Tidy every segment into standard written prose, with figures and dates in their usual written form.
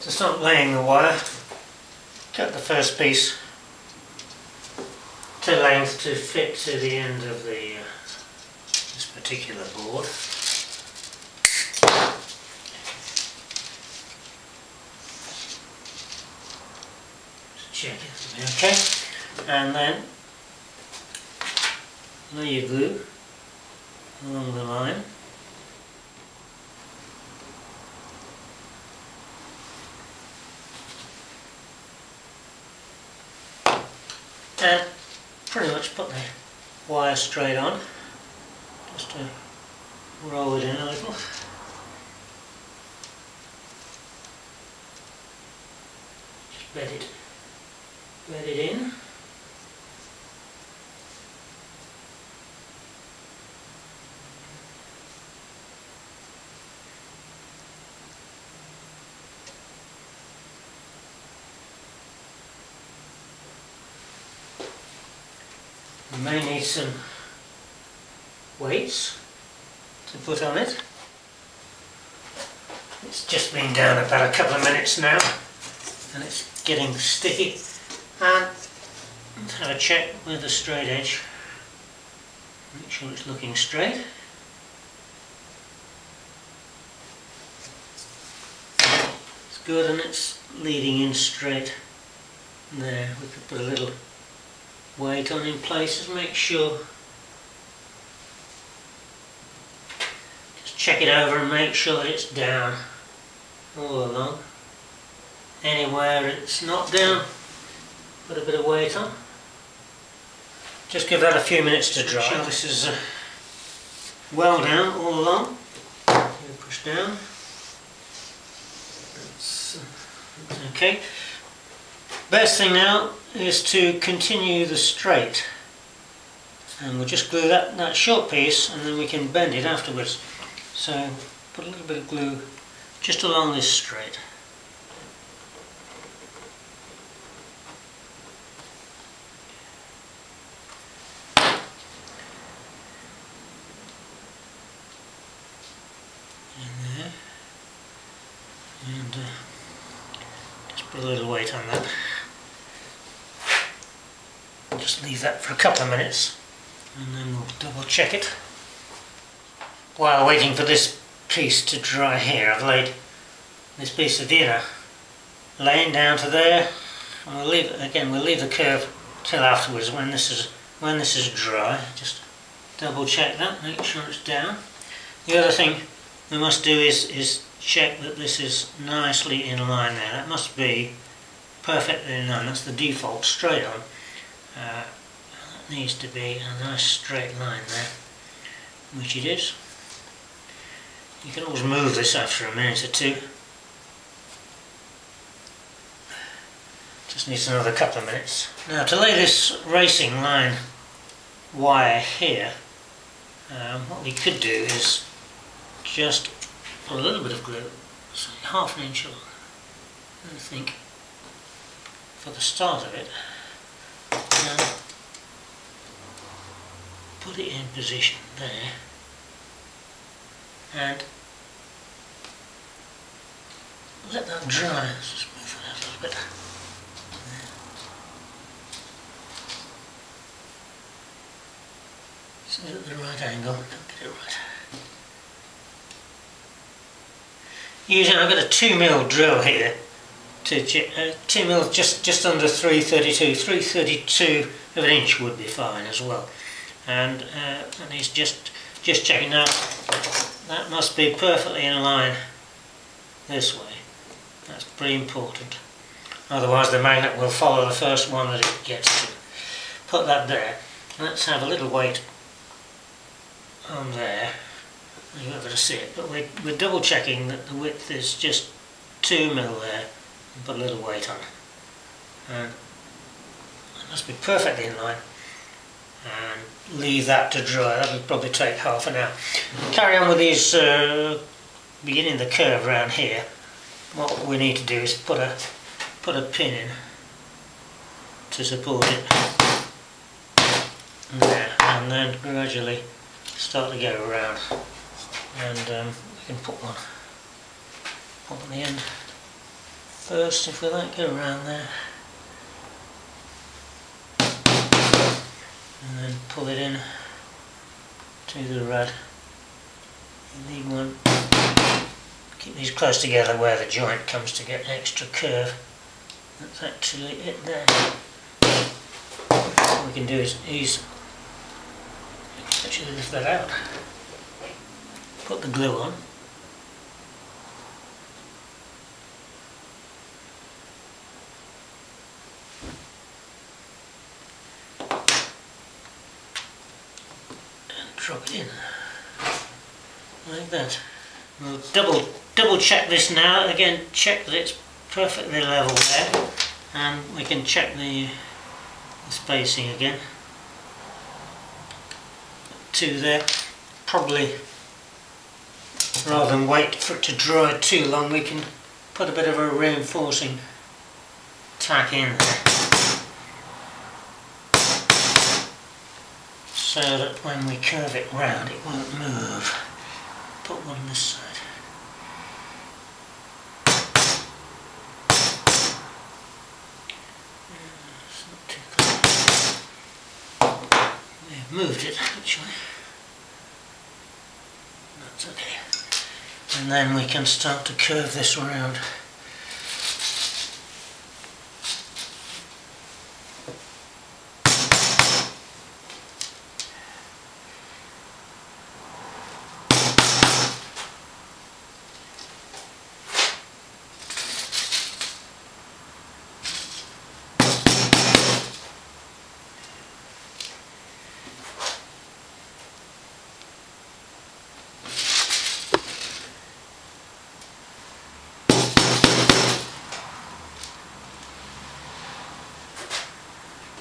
To start laying the wire, cut the first piece to length to fit to the end of the this particular board. Just check it, okay, and then lay your glue along the line. And pretty much put the wire straight on, just to roll it in a little. Just bed it in. You may need some weights to put on it. It's just been down about a couple of minutes now and it's getting sticky. And let's have a check with the straight edge. Make sure it's looking straight. It's good and it's leading in straight there. We could put a little weight on in places, make sure, just check it over and make sure that it's down all along. Anywhere it's not down, put a bit of weight on. Just give that a few minutes to dry. Make sure this is well down all along. Push down. That's okay. Best thing now is to continue the straight, and we'll just glue that short piece and then we can bend it afterwards. So put a little bit of glue just along this straight. In there, and just put a little weight on that. Just leave that for a couple of minutes and then we'll double check it. While waiting for this piece to dry here, I've laid this piece of the inner laying down to there, and we'll leave the curve till afterwards when this is dry. Just double check that, make sure it's down. The other thing we must do is check that this is nicely in line there. That must be perfectly in line. That's the default straight on. That needs to be a nice straight line there, which it is. You can always move this after a minute or two. Just needs another couple of minutes. Now to lay this racing line wire here, what we could do is just put a little bit of glue, say half an inch on, I think, for the start of it. And put it in position there, and let that dry. Let's just move it out a little bit. So it's at the right angle, don't get it right. I've got a 2mm drill here. 2mm, just under 332. 332 of an inch would be fine as well. And he's just checking now. That must be perfectly in line this way. That's pretty important. Otherwise the magnet will follow the first one that it gets to. Put that there. Let's have a little weight on there. You'll be able to see it, but we're double checking that the width is just 2mm there, and put a little weight on. And it must be perfectly in line. And leave that to dry. That'll probably take half an hour. Carry on with these, beginning the curve around here. What we need to do is put a pin in to support it there, and then gradually start to go around. And we can put one on the end first, if we like, go around there. And then pull it in to the rod. You need one. Keep these close together where the joint comes to get extra curve. That's actually it there. What we can do is actually lift that out. Put the glue on. And drop it in. Like that. We'll double check this now. Again, check that it's perfectly level there. And we can check the spacing again. 2 there. Probably, rather than wait for it to dry too long, we can put a bit of a reinforcing tack in there, so that when we curve it round it won't move. Put one on this side. It's not too close. They've moved it actually. That's okay. And then we can start to curve this around.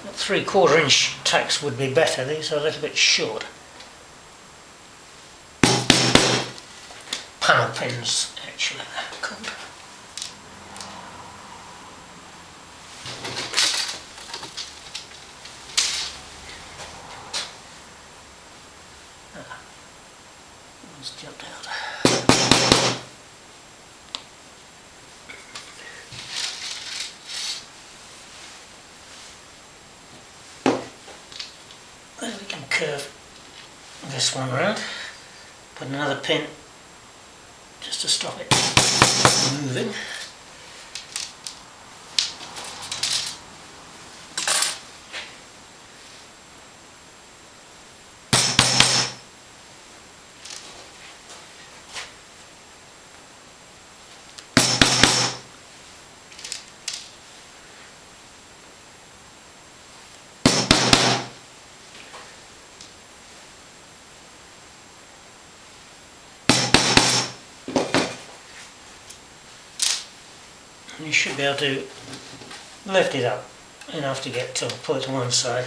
That 3/4 inch tacks would be better. These are a little bit short. Panel pins, actually, they're called. One's jumped out. Then we can curve this one around, put another pin just to stop it moving. You should be able to lift it up enough to pull it to one side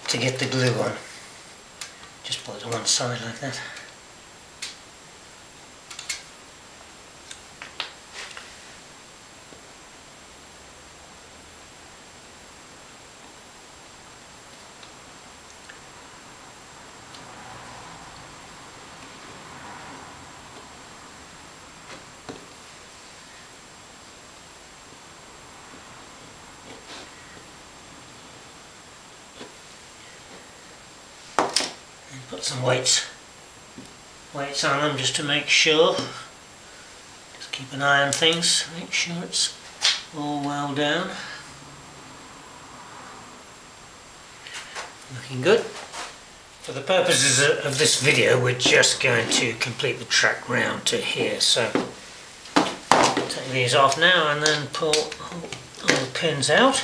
to get the glue on. Just pull it to one side like that. Put some weights on them just to make sure. Just keep an eye on things, make sure it's all well down. Looking good. For the purposes of this video, we're just going to complete the track round to here. So take these off now and then pull all the pins out.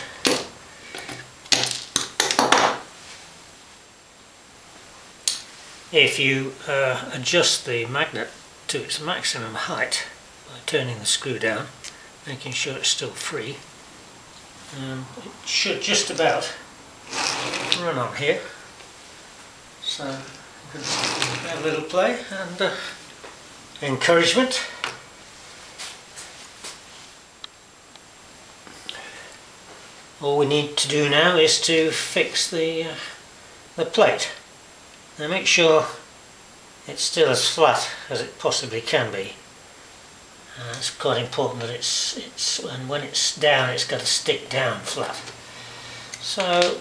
If you adjust the magnet to its maximum height by turning the screw down, making sure it's still free, it should just about run on here. So you can have a little play and encouragement. All we need to do now is to fix the plate. Now make sure it's still as flat as it possibly can be, It's quite important that and when it's down, it's got to stick down flat. So,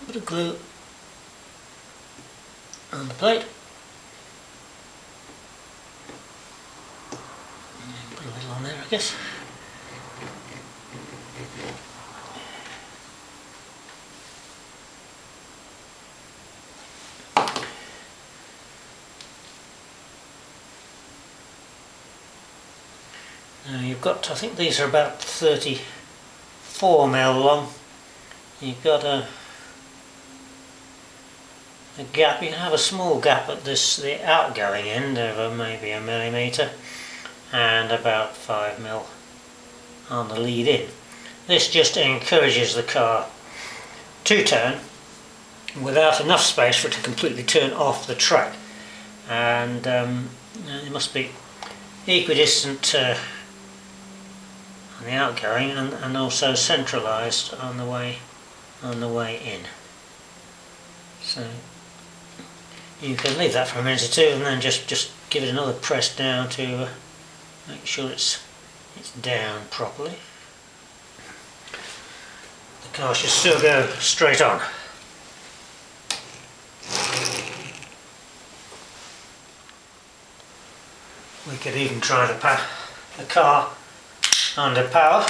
a bit of glue on the plate. Put a little on there, I guess. Now you've got, I think these are about 34mm long. You've got a gap. You can have a small gap at the outgoing end of maybe 1mm, and about 5mm on the lead in. This just encourages the car to turn without enough space for it to completely turn off the track, and it must be equidistant on the outgoing and also centralised on the way in. So you can leave that for a minute or two and then just give it another press down to make sure it's down properly. The car should still go straight on. We could even try the car under power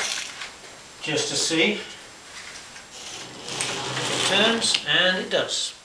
just to see if it turns, and it does.